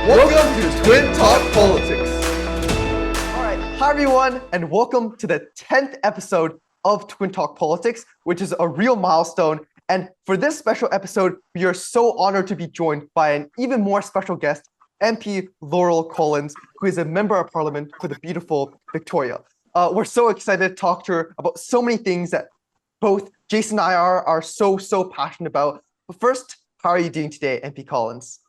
Welcome to Twin Talk Politics. All right, hi everyone, and welcome to the 10th episode of Twin Talk Politics, which is a real milestone. And for this special episode, we are so honored to be joined by an even more special guest, MP Laurel Collins, who is a member of parliament for the beautiful Victoria. We're so excited to talk to her about so many things that both Jason and I are so passionate about. But first, how are you doing today, MP Collins?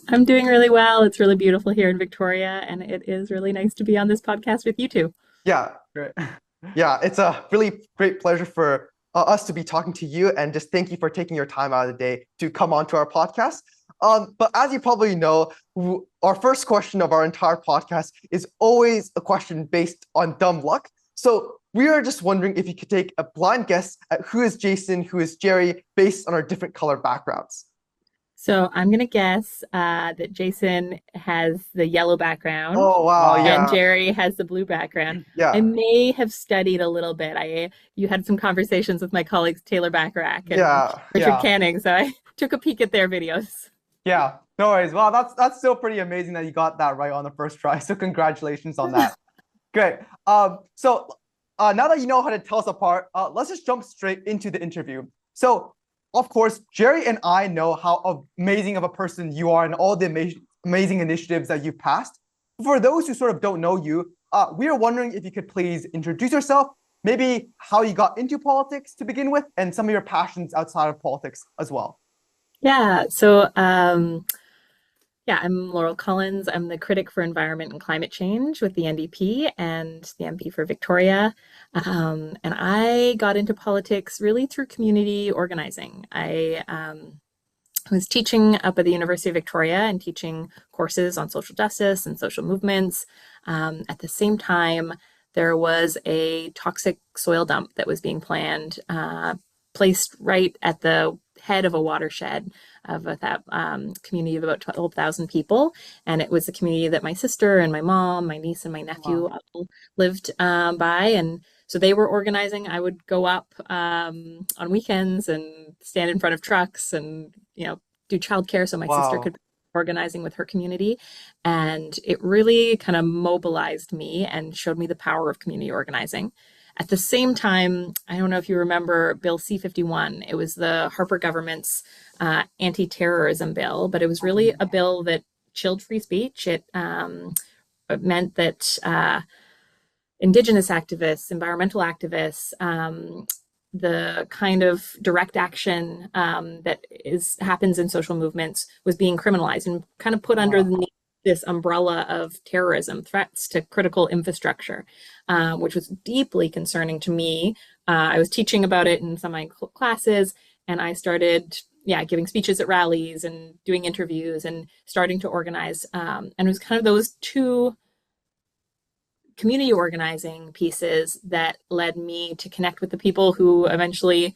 I'm doing really well. It's really beautiful here in Victoria, and it is really nice to be on this podcast with you two. Yeah, great. Yeah, it's a really great pleasure for us to be talking to you, and just thank you for taking your time out of the day to come onto our podcast. But as you probably know, our first question of our entire podcast is always a question based on dumb luck. So we are just wondering if you could take a blind guess at who is Jason, who is Jerry, based on our different color backgrounds. So I'm going to guess that Jason has the yellow background Oh, wow, and yeah, Jerry has the blue background. I yeah, may have studied a little bit. You had some conversations with my colleagues Taylor Bacharach and yeah, Richard yeah. Canning, so I took a peek at their videos. Yeah, no worries. Well, that's still pretty amazing that you got that right on the first try. So congratulations on that. Great. Now that you know how to tell us apart, let's just jump straight into the interview. So, of course, Jerry and I know how amazing of a person you are and all the amazing initiatives that you've passed. For those who sort of don't know you, we are wondering if you could please introduce yourself, maybe how you got into politics to begin with, and some of your passions outside of politics as well. Yeah, I'm Laurel Collins. I'm the critic for environment and climate change with the NDP and the MP for Victoria. And I got into politics really through community organizing. I was teaching up at the University of Victoria and teaching courses on social justice and social movements. At the same time, there was a toxic soil dump that was being planned, placed right at the head of a watershed of that community of about 12,000 people. And it was a community that my sister and my mom, my niece and my nephew all lived by. And so they were organizing. I would go up on weekends and stand in front of trucks and, do childcare so my sister Wow. could be organizing with her community. And it really kind of mobilized me and showed me the power of community organizing. At the same time, I don't know if you remember Bill C-51. It was the Harper government's anti-terrorism bill, but it was really a bill that chilled free speech. It meant that Indigenous activists, environmental activists, the kind of direct action that happens in social movements was being criminalized and kind of put under this umbrella of terrorism, threats to critical infrastructure, which was deeply concerning to me. I was teaching about it in some of my classes, and I started, giving speeches at rallies and doing interviews and starting to organize. And it was kind of those two community organizing pieces that led me to connect with the people who eventually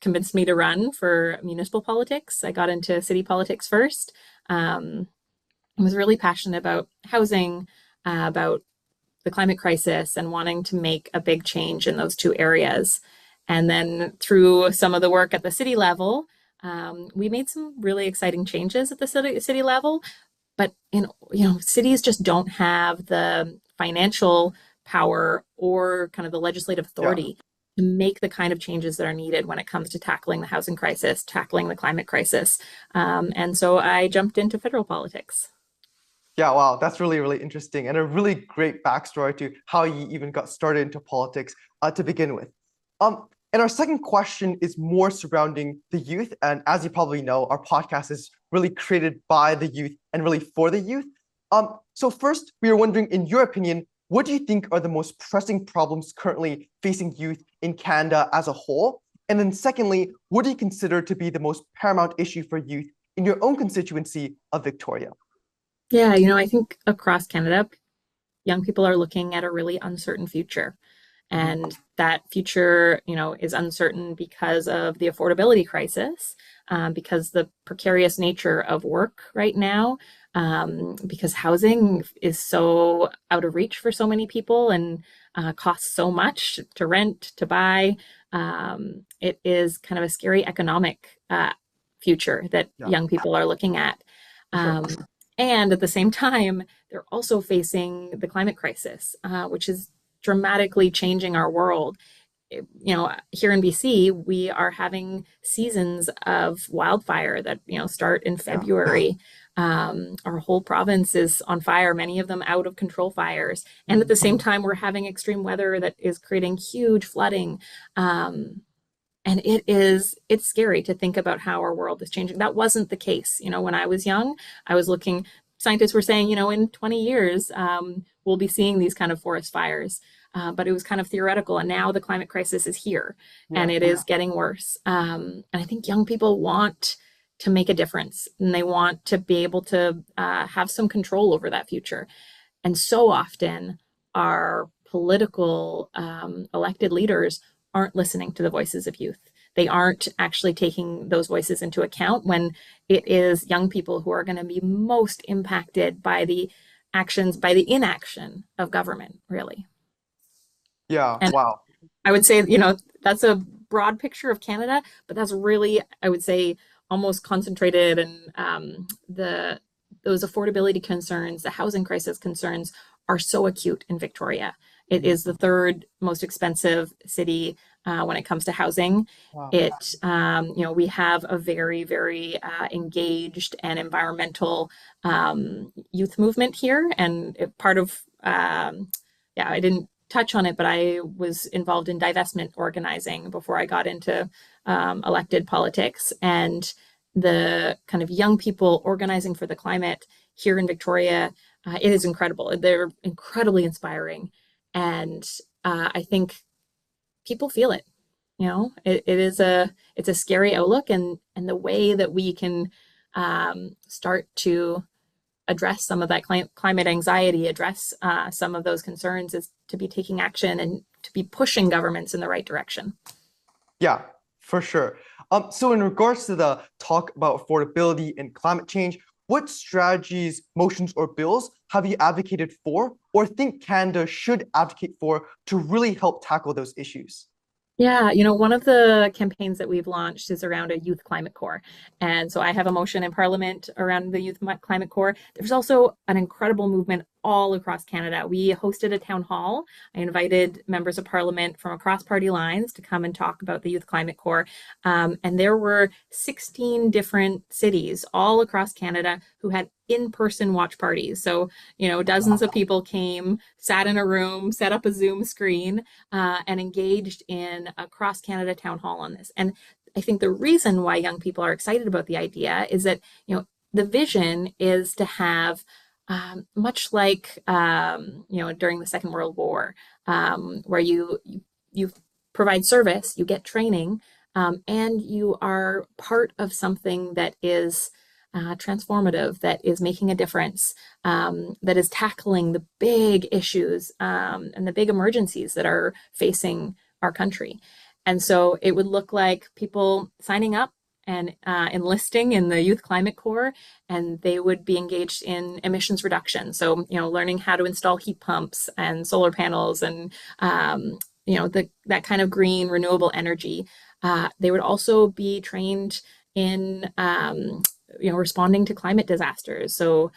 convinced me to run for municipal politics. I got into city politics first. I was really passionate about housing, about the climate crisis, and wanting to make a big change in those two areas. And then through some of the work at the city level, we made some really exciting changes at the city level. But cities just don't have the financial power or kind of the legislative authority to make the kind of changes that are needed when it comes to tackling the housing crisis, tackling the climate crisis. And so I jumped into federal politics. Yeah, wow, that's really interesting, and a really great backstory to how you even got started into politics to begin with. And our second question is more surrounding the youth, and as you probably know, our podcast is really created by the youth and really for the youth. So first, we are wondering, in your opinion, what do you think are the most pressing problems currently facing youth in Canada as a whole? And then secondly, what do you consider to be the most paramount issue for youth in your own constituency of Victoria? Yeah, I think across Canada, young people are looking at a really uncertain future. And that future, is uncertain because of the affordability crisis, because the precarious nature of work right now, because housing is so out of reach for so many people and costs so much to rent, to buy. It is kind of a scary economic future that young people are looking at. Sure. And at the same time, they're also facing the climate crisis, which is dramatically changing our world. Here in BC, we are having seasons of wildfire that, start in Yeah. February. Our whole province is on fire, many of them out of control fires. And at the Mhm. same time, we're having extreme weather that is creating huge flooding. And it's scary to think about how our world is changing. That wasn't the case. When I was young, I was looking, scientists were saying, in 20 years, we'll be seeing these kind of forest fires. But it was kind of theoretical. And now the climate crisis is here and Yeah. it is getting worse. And I think young people want to make a difference and they want to be able to have some control over that future. And so often, our political elected leaders aren't listening to the voices of youth. They aren't actually taking those voices into account when it is young people who are going to be most impacted by the actions, by the inaction of government, really. Yeah. And Wow. I would say, that's a broad picture of Canada, but that's really, I would say, almost concentrated in those affordability concerns, the housing crisis concerns are so acute in Victoria. It Mhm. is the third most expensive city when it comes to housing. Wow. We have a very, very engaged and environmental youth movement here, and part of yeah, I didn't touch on it, but I was involved in divestment organizing before I got into elected politics. And the kind of young people organizing for the climate here in Victoria, it is incredible. They're incredibly inspiring. And I think people feel it. It's a scary outlook, and the way that we can start to address some of that climate anxiety, address some of those concerns, is to be taking action and to be pushing governments in the right direction. Yeah, for sure. So in regards to the talk about affordability and climate change, what strategies, motions, or bills have you advocated for or think Canada should advocate for to really help tackle those issues? Yeah, one of the campaigns that we've launched is around a youth climate corps. And so I have a motion in Parliament around the youth climate corps. There's also an incredible movement all across Canada. We hosted a town hall. I invited members of Parliament from across party lines to come and talk about the youth climate corps. And there were 16 different cities all across Canada who had in-person watch parties. So, dozens of people came, sat in a room, set up a Zoom screen, and engaged in a cross Canada town hall on this. And I think the reason why young people are excited about the idea is that, the vision is to have much like during the Second World War, where you provide service, you get training, and you are part of something that is transformative, that is making a difference, that is tackling the big issues and the big emergencies that are facing our country. And so it would look like people signing up and enlisting in the Youth Climate Corps, and they would be engaged in emissions reduction. So, learning how to install heat pumps and solar panels and, that kind of green renewable energy. They would also be trained in, responding to climate disasters. So,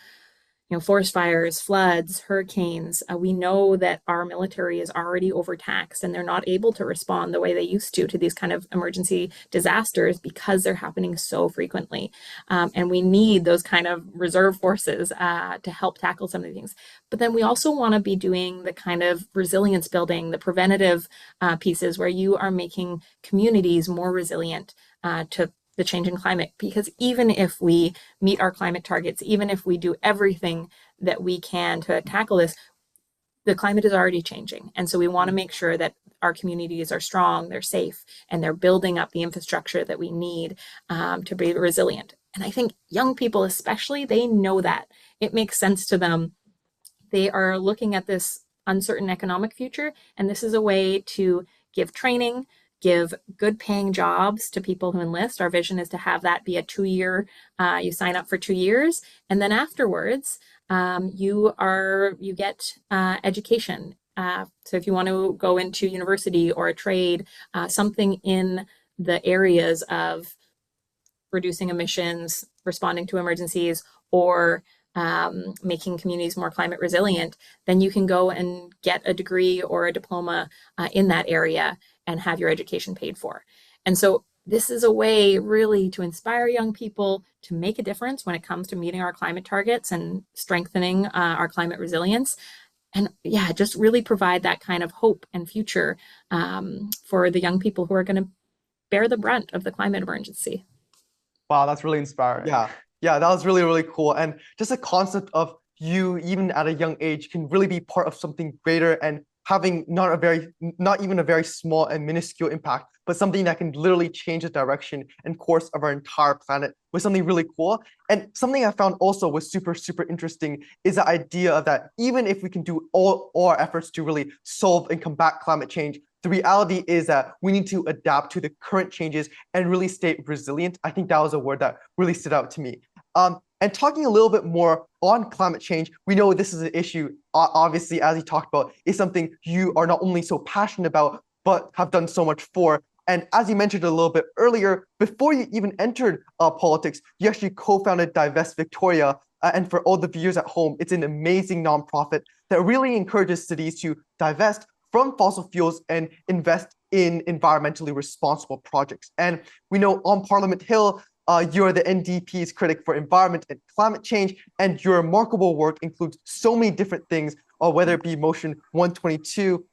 forest fires, floods, hurricanes. We know that our military is already overtaxed and they're not able to respond the way they used to these kind of emergency disasters because they're happening so frequently. And we need those kind of reserve forces to help tackle some of the things. But then we also want to be doing the kind of resilience building, the preventative pieces where you are making communities more resilient to the changing climate. Because even if we meet our climate targets, even if we do everything that we can to tackle this, the climate is already changing. And so we want to make sure that our communities are strong, they're safe, and they're building up the infrastructure that we need to be resilient. And I think young people, especially, they know that. It makes sense to them. They are looking at this uncertain economic future, and this is a way to give training, give good paying jobs to people who enlist. Our vision is to have that be a 2 year, you sign up for 2 years, and then afterwards, you get education. So if you want to go into university or a trade, something in the areas of reducing emissions, responding to emergencies, or making communities more climate resilient, then you can go and get a degree or a diploma in that area and have your education paid for. And so this is a way really to inspire young people to make a difference when it comes to meeting our climate targets and strengthening our climate resilience. And yeah, just really provide that kind of hope and future for the young people who are going to bear the brunt of the climate emergency. Wow, that's really inspiring. Yeah, that was really, really cool. And just a concept of you, even at a young age, can really be part of something greater and having not even a very small and minuscule impact, but something that can literally change the direction and course of our entire planet was something really cool. And something I found also was super, super interesting is the idea of that even if we can do all our efforts to really solve and combat climate change, the reality is that we need to adapt to the current changes and really stay resilient. I think that was a word that really stood out to me. And talking a little bit more on climate change, we know this is an issue, obviously, as you talked about, is something you are not only so passionate about, but have done so much for. And as you mentioned a little bit earlier, before you even entered politics, you actually co-founded Divest Victoria. And for all the viewers at home, it's an amazing nonprofit that really encourages cities to divest from fossil fuels and invest in environmentally responsible projects. And we know on Parliament Hill, you're the NDP's critic for environment and climate change, and your remarkable work includes so many different things, whether it be Motion 122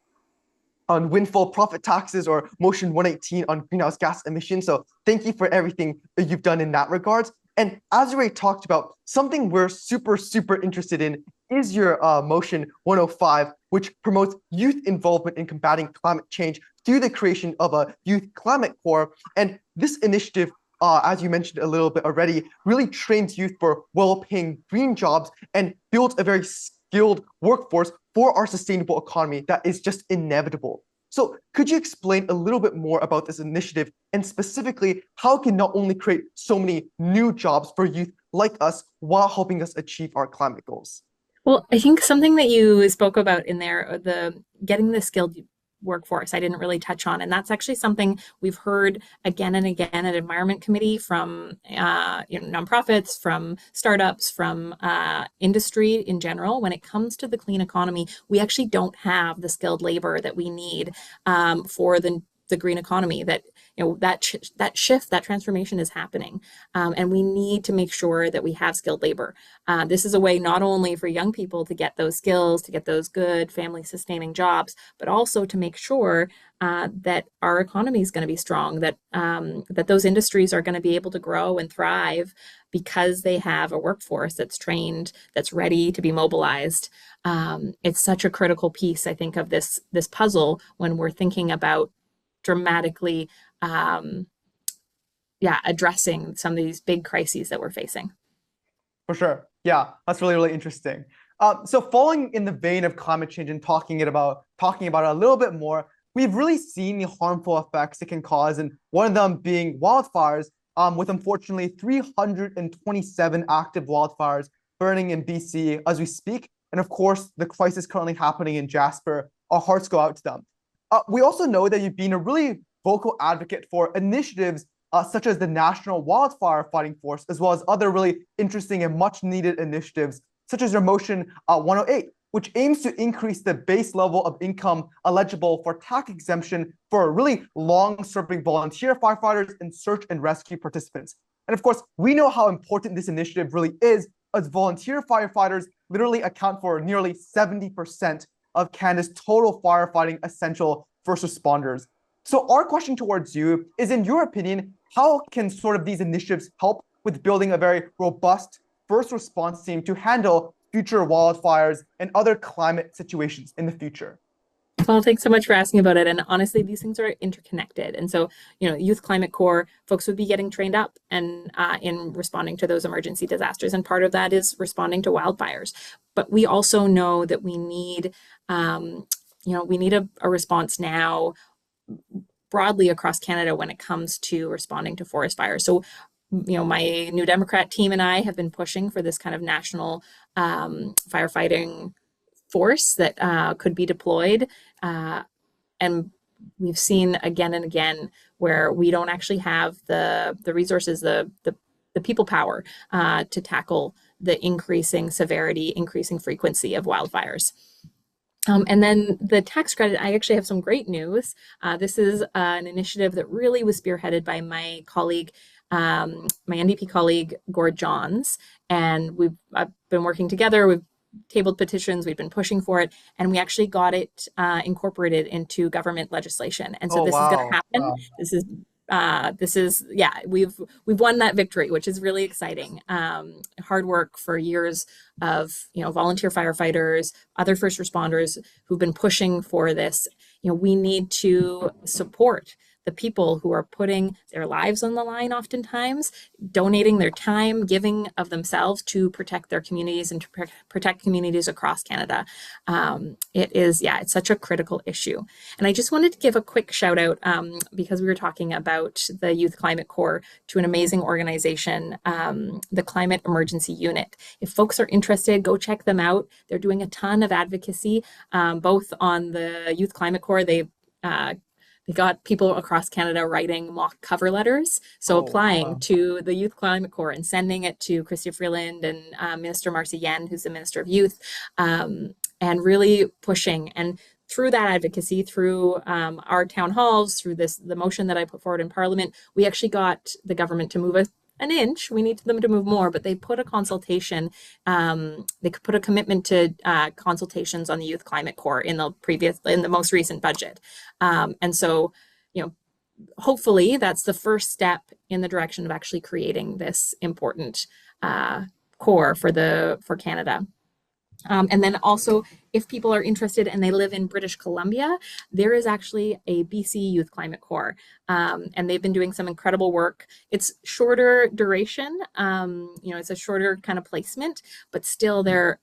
on windfall profit taxes or Motion 118 on greenhouse gas emissions. So thank you for everything that you've done in that regard. And as we already talked about, something we're super, super interested in is your Motion 105, which promotes youth involvement in combating climate change through the creation of a youth climate corps. And this initiative, as you mentioned a little bit already, really trains youth for well-paying green jobs and builds a very skilled workforce for our sustainable economy that is just inevitable. So could you explain a little bit more about this initiative and specifically how it can not only create so many new jobs for youth like us while helping us achieve our climate goals? Well, I think something that you spoke about in there, the getting the skilled workforce, I didn't really touch on. And that's actually something we've heard again and again at Environment Committee from nonprofits, from startups, from industry in general. When it comes to the clean economy, we actually don't have the skilled labor that we need for the green economy. That that shift, that transformation is happening, and we need to make sure that we have skilled labor. This is a way not only for young people to get those skills, to get those good family sustaining jobs, but also to make sure that our economy is going to be strong, that that those industries are going to be able to grow and thrive because they have a workforce that's trained, that's ready to be mobilized. It's such a critical piece, I think, of this puzzle when we're thinking about dramatically addressing some of these big crises that we're facing. For sure. Yeah, that's really, really interesting. So following in the vein of climate change and talking about it a little bit more, we've really seen the harmful effects it can cause, and one of them being wildfires, with unfortunately 327 active wildfires burning in BC as we speak. And of course, the crisis currently happening in Jasper, our hearts go out to them. We also know that you've been a really vocal advocate for initiatives such as the National Wildfire Fighting Force, as well as other really interesting and much needed initiatives, such as your Motion 108, which aims to increase the base level of income eligible for tax exemption for really long-serving volunteer firefighters and search and rescue participants. And of course, we know how important this initiative really is, as volunteer firefighters literally account for nearly 70% of Canada's total firefighting essential first responders. So our question towards you is, in your opinion, how can sort of these initiatives help with building a very robust first response team to handle future wildfires and other climate situations in the future? Well, thanks so much for asking about it. And honestly, these things are interconnected. And so, Youth Climate Corps folks would be getting trained up and in responding to those emergency disasters. And part of that is responding to wildfires. But we also know that we need, a response now broadly across Canada when it comes to responding to forest fires. So, my New Democrat team and I have been pushing for this kind of national firefighting force that could be deployed. And we've seen again and again where we don't actually have the resources, the people power to tackle the increasing severity, increasing frequency of wildfires. And then the tax credit, I actually have some great news. This is an initiative that really was spearheaded by my colleague, my NDP colleague, Gord Johns, and we've been working together. We've tabled petitions, we've been pushing for it, and we actually got it incorporated into government legislation. And so Oh, this is going to wow. happen. Wow. This is yeah, we've won that victory, which is really exciting. Hard work for years of volunteer firefighters, other first responders who've been pushing for this. We need to support the people who are putting their lives on the line, oftentimes donating their time, giving of themselves to protect their communities and to protect communities across Canada. It's such a critical issue. And I just wanted to give a quick shout out because we were talking about the Youth Climate Corps, to an amazing organization, the Climate Emergency Unit. If folks are interested, go check them out. They're doing a ton of advocacy, both on the Youth Climate Corps. They got people across Canada writing mock cover letters. So applying to the Youth Climate Corps and sending it to Chrystia Freeland and Minister Marcy Yen, who's the Minister of Youth, and really pushing. And through that advocacy, through our town halls, through the motion that I put forward in Parliament, we actually got the government to move an inch. We need them to move more, but they put a consultation, they could put a commitment to consultations on the Youth Climate Corps in the most recent budget. And so, hopefully that's the first step in the direction of actually creating this important core for Canada. And then also, if people are interested and they live in British Columbia, there is actually a BC Youth Climate Corps, and they've been doing some incredible work. It's shorter duration, it's a shorter kind of placement, but still they're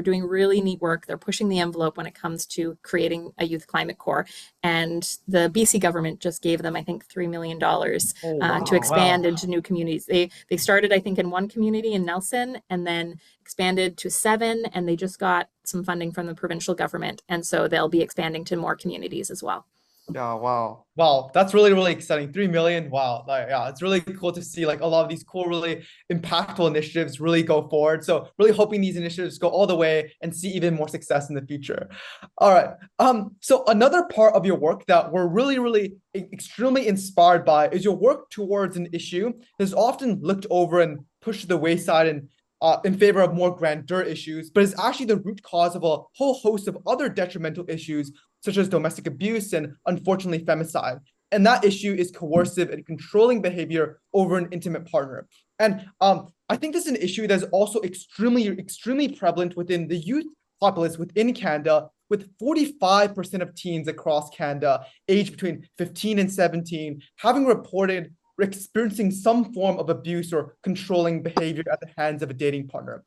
doing really neat work. They're pushing the envelope when it comes to creating a Youth Climate Corps. And the BC government just gave them, I think, $3 million to expand into new communities. They started, I think, in one community in Nelson, and then expanded to 7, and they just got some funding from the provincial government, and so they'll be expanding to more communities as well. Yeah, wow. Wow, that's really, really exciting. 3 million. Wow. It's really cool to see a lot of these cool, really impactful initiatives really go forward. So really hoping these initiatives go all the way and see even more success in the future. All right. So another part of your work that we're really, really extremely inspired by is your work towards an issue that's often looked over and pushed to the wayside and in favor of more grandeur issues, but is actually the root cause of a whole host of other detrimental issues, such as domestic abuse and, unfortunately, femicide. And that issue is coercive and controlling behavior over an intimate partner. And I think this is an issue that is also extremely prevalent within the youth populace within Canada, with 45% of teens across Canada, aged between 15 and 17, having reported experiencing some form of abuse or controlling behavior at the hands of a dating partner.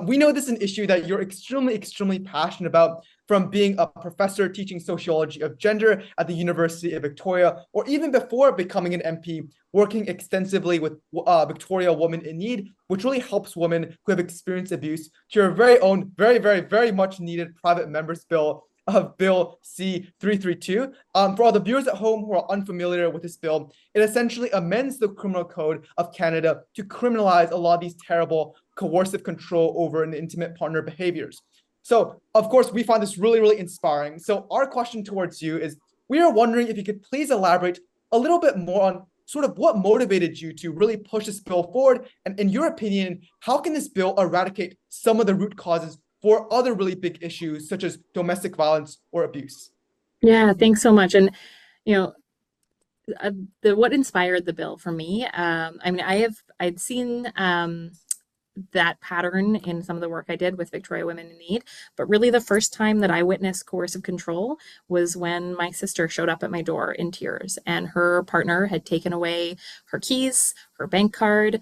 We know this is an issue that you're extremely passionate about, from being a professor teaching sociology of gender at the University of Victoria, or even before becoming an MP, working extensively with Victoria Women in Need, which really helps women who have experienced abuse, to your very own, very much needed private members bill of Bill C-332. For all the viewers at home who are unfamiliar with this bill, it essentially amends the Criminal Code of Canada to criminalize a lot of these terrible coercive control over an intimate partner behaviors. So, of course, we find this really inspiring. So our question towards you is, we are wondering if you could please elaborate a little bit more on sort of what motivated you to really push this bill forward, and in your opinion, how can this bill eradicate some of the root causes for other really big issues, such as domestic violence or abuse? Yeah, thanks so much. And what inspired the bill for me, I'd seen that pattern in some of the work I did with Victoria Women in Need, but really the first time that I witnessed coercive control was when my sister showed up at my door in tears, and her partner had taken away her keys, her bank card.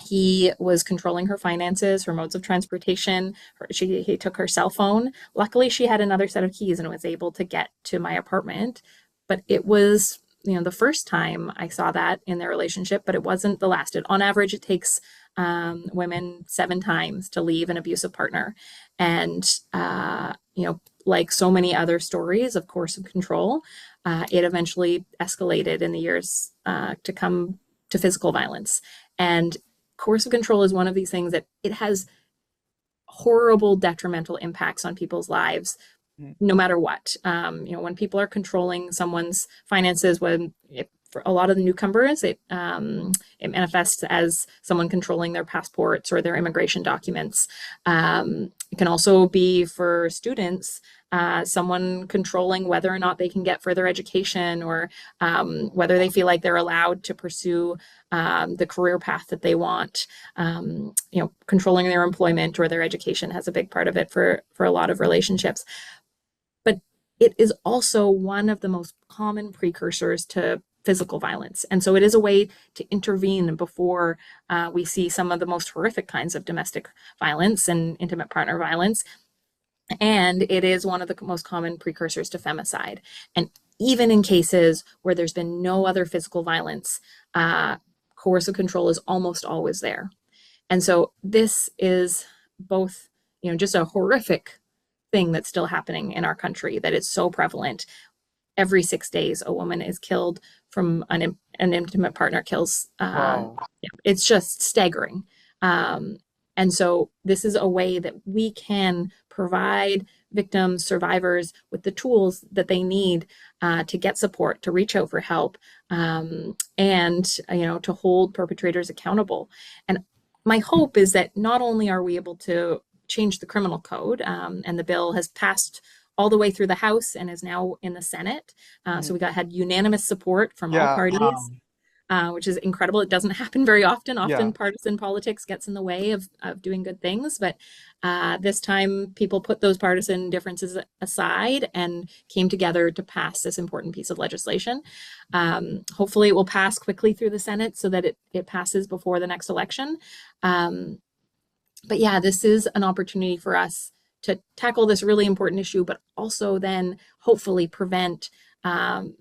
He was controlling her finances, her modes of transportation. He took her cell phone. Luckily, she had another set of keys and was able to get to my apartment. But it was, the first time I saw that in their relationship, but it wasn't the last. On average, it takes women 7 times to leave an abusive partner. And, like so many other stories of coercive control, it eventually escalated in the years to come to physical violence. And coercive control is one of these things that it has horrible detrimental impacts on people's lives no matter what. When people are controlling someone's finances, for a lot of the newcomers, it manifests as someone controlling their passports or their immigration documents. It can also be for students, someone controlling whether or not they can get further education, or whether they feel like they're allowed to pursue the career path that they want. Controlling their employment or their education has a big part of it for a lot of relationships. But it is also one of the most common precursors to physical violence. And so it is a way to intervene before we see some of the most horrific kinds of domestic violence and intimate partner violence. And it is one of the most common precursors to femicide. And even in cases where there's been no other physical violence, coercive control is almost always there. And so this is both, just a horrific thing that's still happening in our country, that is so prevalent. Every 6 days, a woman is killed from an intimate partner kills. Wow. It's just staggering. And so this is a way that we can provide victims, survivors with the tools that they need to get support, to reach out for help, and to hold perpetrators accountable. And my hope is that not only are we able to change the criminal code, and the bill has passed all the way through the House and is now in the Senate. So we had unanimous support from all parties, which is incredible. It doesn't happen very often. Often partisan politics gets in the way of doing good things. But this time people put those partisan differences aside and came together to pass this important piece of legislation. Hopefully it will pass quickly through the Senate so that it passes before the next election. But yeah, this is an opportunity for us to tackle this really important issue, but also then hopefully prevent the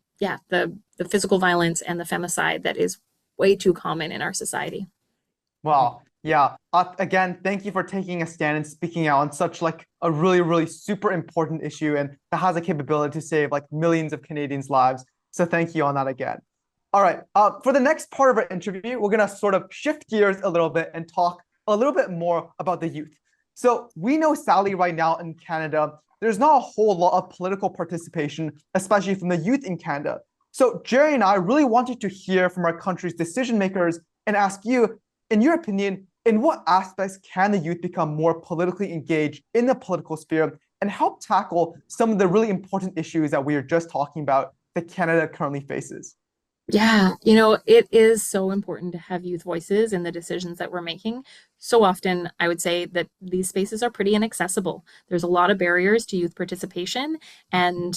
physical violence and the femicide that is way too common in our society. Wow. Yeah. Again, thank you for taking a stand and speaking out on such like a really, really super important issue, and that has a capability to save like millions of Canadians' lives. So thank you on that again. All right. For the next part of our interview, we're gonna sort of shift gears a little bit and talk a little bit more about the youth. So we know, sadly, right now in Canada, there's not a whole lot of political participation, especially from the youth in Canada. So Jerry and I really wanted to hear from our country's decision makers and ask you, in your opinion, in what aspects can the youth become more politically engaged in the political sphere and help tackle some of the really important issues that we are just talking about that Canada currently faces? Yeah, it is so important to have youth voices in the decisions that we're making. So often, I would say that these spaces are pretty inaccessible. There's a lot of barriers to youth participation. And,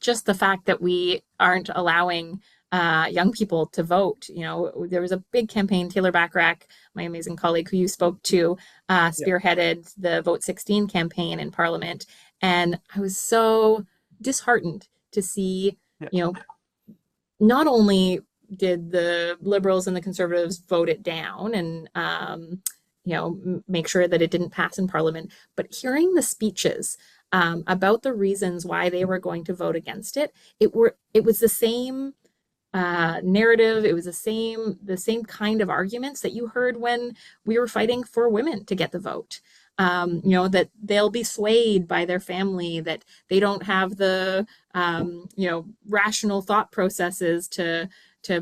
just the fact that we aren't allowing young people to vote. There was a big campaign, Taylor Bachrach, my amazing colleague who you spoke to, spearheaded the Vote 16 campaign in Parliament. And I was so disheartened to see, not only did the Liberals and the Conservatives vote it down and, make sure that it didn't pass in Parliament, but hearing the speeches about the reasons why they were going to vote against it, it was the same narrative. It was the same kind of arguments that you heard when we were fighting for women to get the vote. That they'll be swayed by their family, that they don't have the, rational thought processes to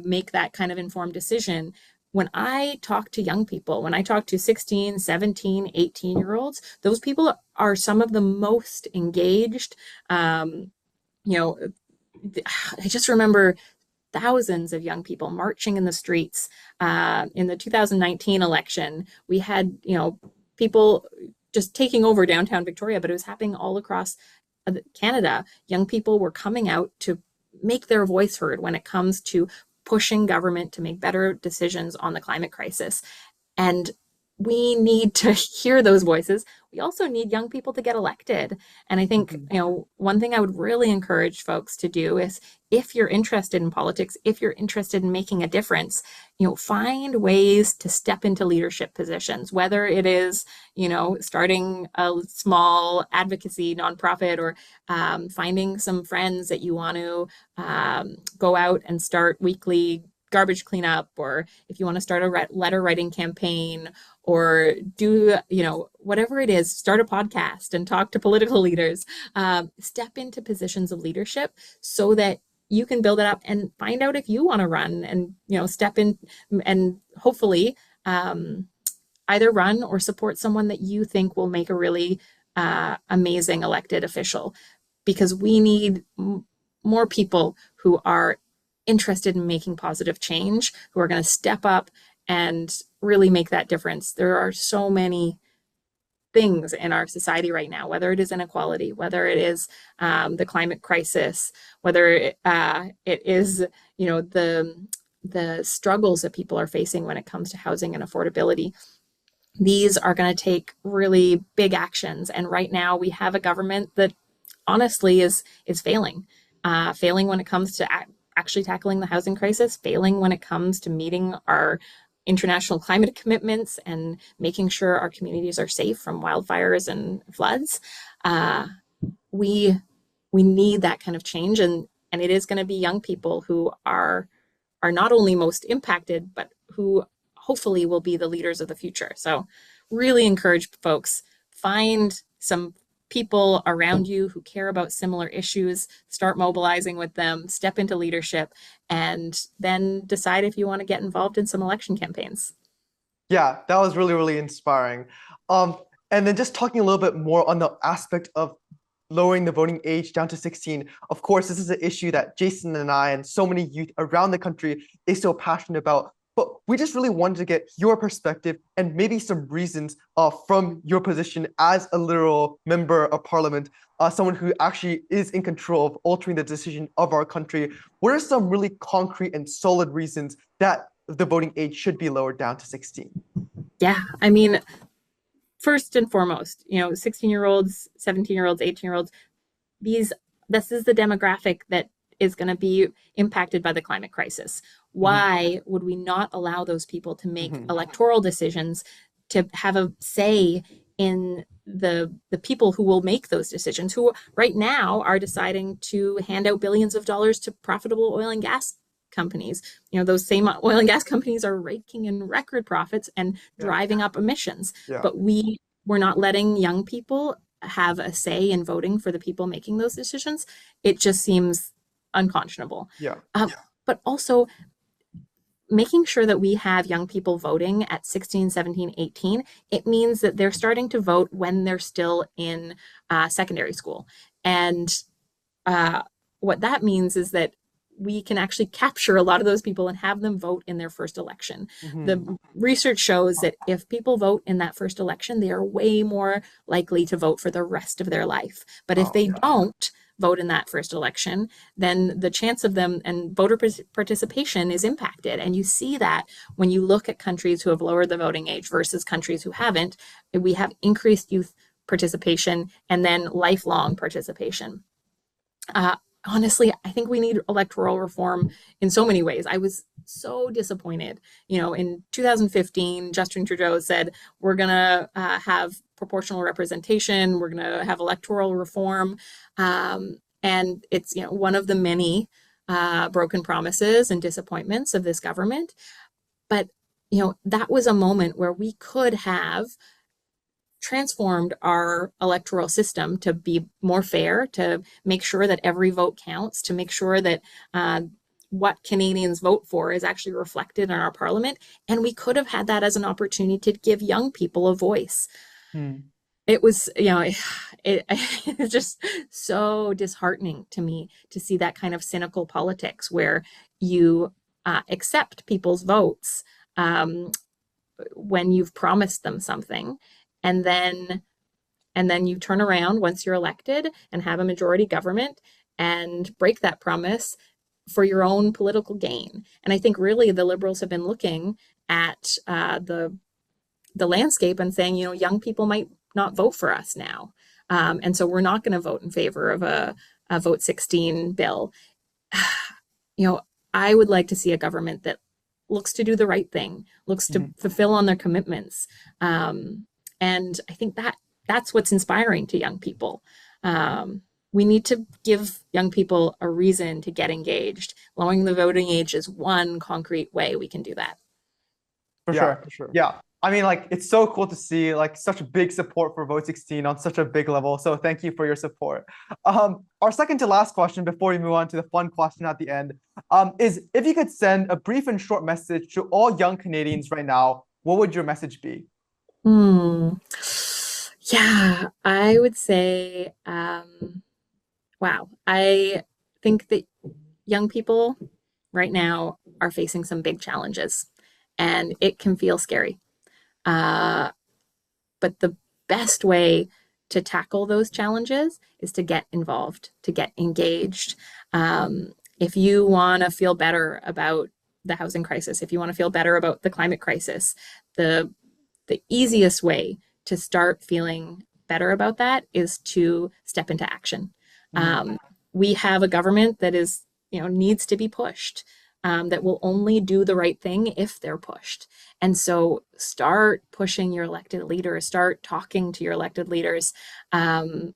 make that kind of informed decision. When I talk to young people, when I talk to 16, 17, 18-year-olds, those people are some of the most engaged. I just remember thousands of young people marching in the streets. In the 2019 election, we had, people just taking over downtown Victoria, but it was happening all across Canada. Young people were coming out to make their voice heard when it comes to pushing government to make better decisions on the climate crisis. And we need to hear those voices. We also need young people to get elected. And I think, one thing I would really encourage folks to do is, if you're interested in politics, if you're interested in making a difference, find ways to step into leadership positions, whether it is, starting a small advocacy nonprofit, or finding some friends that you want to go out and start weekly garbage cleanup, or if you want to start a letter writing campaign, or do, whatever it is, start a podcast and talk to political leaders, step into positions of leadership so that you can build it up and find out if you want to run, and, step in and hopefully either run or support someone that you think will make a really amazing elected official, because we need more people who are interested in making positive change, who are going to step up and really make that difference. There are so many things in our society right now, whether it is inequality, whether it is the climate crisis, whether it is, the struggles that people are facing when it comes to housing and affordability. These are going to take really big actions. And right now we have a government that honestly is failing when it comes to actually tackling the housing crisis, failing when it comes to meeting our international climate commitments and making sure our communities are safe from wildfires and floods. We need that kind of change, and it is going to be young people who are not only most impacted, but who hopefully will be the leaders of the future. So really encourage folks, find some people around you who care about similar issues, start mobilizing with them, step into leadership, and then decide if you want to get involved in some election campaigns. Yeah, that was really, really inspiring. And then just talking a little bit more on the aspect of lowering the voting age down to 16. Of course, this is an issue that Jason and I and so many youth around the country is so passionate about. But we just really wanted to get your perspective and maybe some reasons from your position as a literal member of parliament, someone who actually is in control of altering the decision of our country. What are some really concrete and solid reasons that the voting age should be lowered down to 16? Yeah, I mean, first and foremost, 16-year-olds, 17-year-olds, 18-year-olds, this is the demographic that is going to be impacted by the climate crisis. Why would we not allow those people to make electoral decisions, to have a say in the people who will make those decisions, who right now are deciding to hand out billions of dollars to profitable oil and gas companies? Those same oil and gas companies are raking in record profits and driving up emissions. But we're not letting young people have a say in voting for the people making those decisions. It just seems unconscionable. But also making sure that we have young people voting at 16, 17, 18, it means that they're starting to vote when they're still in secondary school. And what that means is that we can actually capture a lot of those people and have them vote in their first election. The research shows that if people vote in that first election, they are way more likely to vote for the rest of their life. But if they don't vote in that first election, then the chance of them and voter participation is impacted. And you see that when you look at countries who have lowered the voting age versus countries who haven't. We have increased youth participation and then lifelong participation. Honestly, I think we need electoral reform in so many ways. I was so disappointed. In 2015, Justin Trudeau said, we're going to have proportional representation. We're going to have electoral reform. And it's, one of the many broken promises and disappointments of this government. But, that was a moment where we could have transformed our electoral system to be more fair, to make sure that every vote counts, to make sure that what Canadians vote for is actually reflected in our parliament. And we could have had that as an opportunity to give young people a voice. It was, it's just so disheartening to me to see that kind of cynical politics where you accept people's votes when you've promised them something. And then you turn around once you're elected and have a majority government and break that promise for your own political gain. And I think really the Liberals have been looking at the landscape and saying, young people might not vote for us now. And so we're not going to vote in favor of a Vote 16 bill. I would like to see a government that looks to do the right thing, looks to fulfill on their commitments. And I think that's what's inspiring to young people. we need to give young people a reason to get engaged. Lowering the voting age is one concrete way we can do that. For Yeah, sure. for sure. Yeah. I mean, like, it's so cool to see like such big support for Vote 16 on such a big level. So thank you for your support. Our second to last question before we move on to the fun question at the end, is if you could send a brief and short message to all young Canadians right now, what would your message be? Hmm. Yeah, I would say, wow, I think that young people right now are facing some big challenges and it can feel scary. Uh, but the best way to tackle those challenges is to get involved, to get engaged. If you want to feel better about the housing crisis, if you want to feel better about the climate crisis, the easiest way to start feeling better about that is to step into action. Mhm. We have a government that is, needs to be pushed, that will only do the right thing if they're pushed. And so start pushing your elected leaders, start talking to your elected leaders, and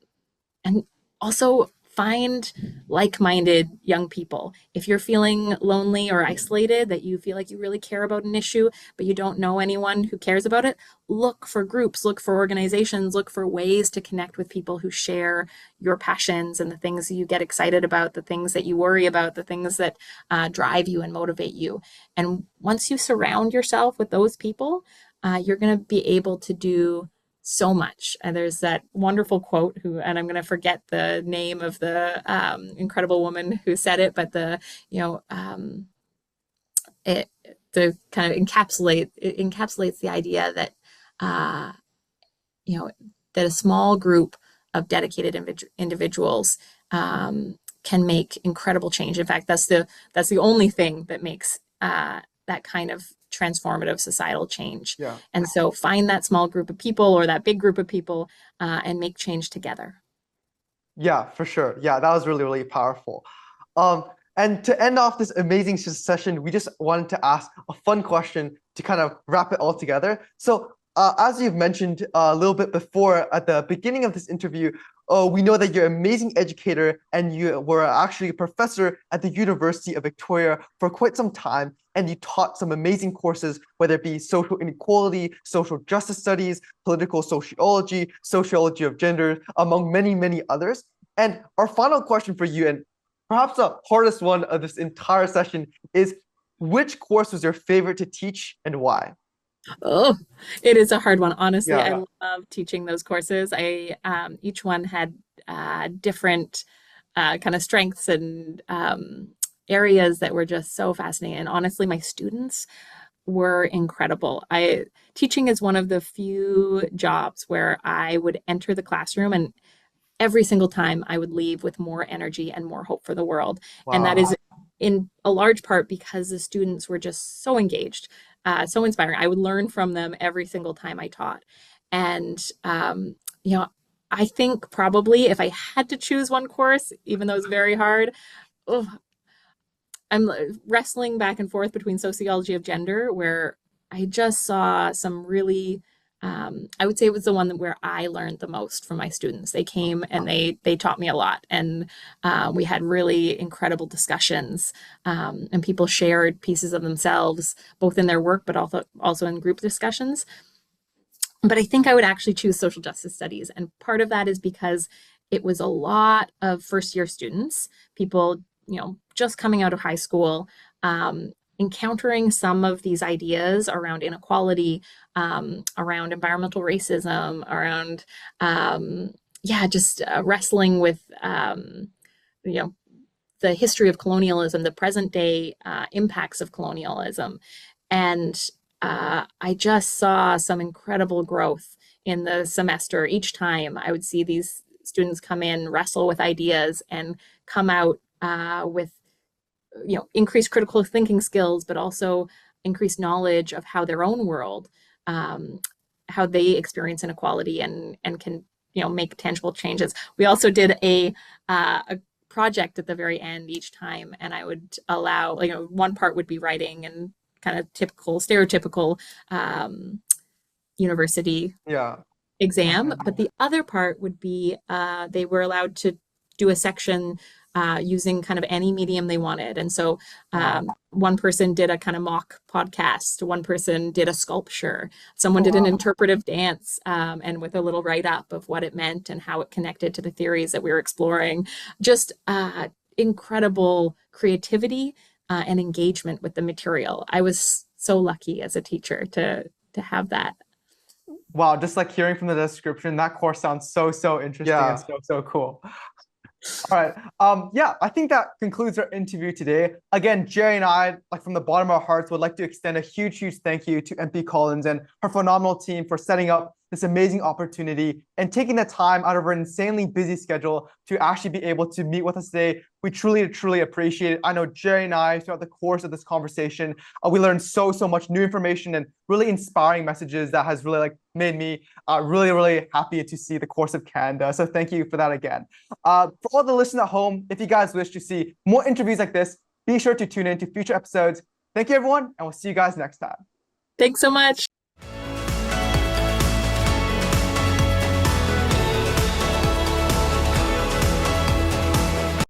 also find like-minded young people. If you're feeling lonely or isolated, that you feel like you really care about an issue but you don't know anyone who cares about it, look for groups, look for organizations, look for ways to connect with people who share your passions and the things that you get excited about, the things that you worry about, the things that drive you and motivate you. And once you surround yourself with those people, you're going to be able to do so much. And there's that wonderful quote and I'm going to forget the name of the incredible woman who said it, but you know, it the kind of encapsulates the idea that, uh, you know, that a small group of dedicated individuals can make incredible change. In fact, that's the only thing that makes that kind of transformative societal change. Yeah. And so find that small group of people or that big group of people and make change together. Yeah, for sure. Yeah, that was really, really powerful. Um, and to end off this amazing session, we just wanted to ask a fun question to kind of wrap it all together. So, as you've mentioned a little bit before at the beginning of this interview, we know that you're an amazing educator and you were actually a professor at the University of Victoria for quite some time, and you taught some amazing courses, whether it be social inequality, social justice studies, political sociology, sociology of gender, among many, many others. And our final question for you, and perhaps the hardest one of this entire session, is which course was your favorite to teach and why? Oh, it is a hard one. Honestly, Yeah, I love teaching those courses. I each one had different kind of strengths and areas that were just so fascinating. And honestly, my students were incredible. I Teaching is one of the few jobs where I would enter the classroom and every single time I would leave with more energy and more hope for the world. And that wow. is in a large part because the students were just so engaged, so inspiring. I would learn from them every single time I taught. And, you know, I think probably if I had to choose one course, even though it's very hard, oh, I'm wrestling back and forth between sociology of gender, where I just saw some really, I would say it was the one where I learned the most from my students. They came and they taught me a lot, and we had really incredible discussions, and people shared pieces of themselves, both in their work but also in group discussions. But I think I would actually choose social justice studies, and part of that is because it was a lot of first year students, people just coming out of high school, encountering some of these ideas around inequality, around environmental racism, around just wrestling with you know the history of colonialism, the present day impacts of colonialism. And I just saw some incredible growth in the semester. Each time I would see these students come in, wrestle with ideas, and come out with increased critical thinking skills, but also increased knowledge of how their own world, how they experience inequality and can make tangible changes. We also did a project at the very end each time, and I would allow one part would be writing and kind of stereotypical university Yeah. exam, but the other part would be they were allowed to do a section using kind of any medium they wanted. And so one person did a kind of mock podcast, one person did a sculpture, someone did an interpretive dance, and with a little write-up of what it meant and how it connected to the theories that we were exploring. Just incredible creativity and engagement with the material. I was so lucky as a teacher to have that. Wow, just like hearing from the description, that course sounds so interesting and so cool. All right. Yeah, I think that concludes our interview today. Again, Jerry and I, like from the bottom of our hearts, would like to extend a huge thank you to MP Collins and her phenomenal team for setting up this amazing opportunity and taking the time out of her insanely busy schedule to actually be able to meet with us today. We truly appreciate it. I know Jerry and I, throughout the course of this conversation, we learned so much new information and really inspiring messages that has really like made me really happy to see the course of Canada. So thank you for that again. For all the listeners at home, if you guys wish to see more interviews like this, be sure to tune in to future episodes. Thank you, everyone, and we'll see you guys next time. Thanks so much.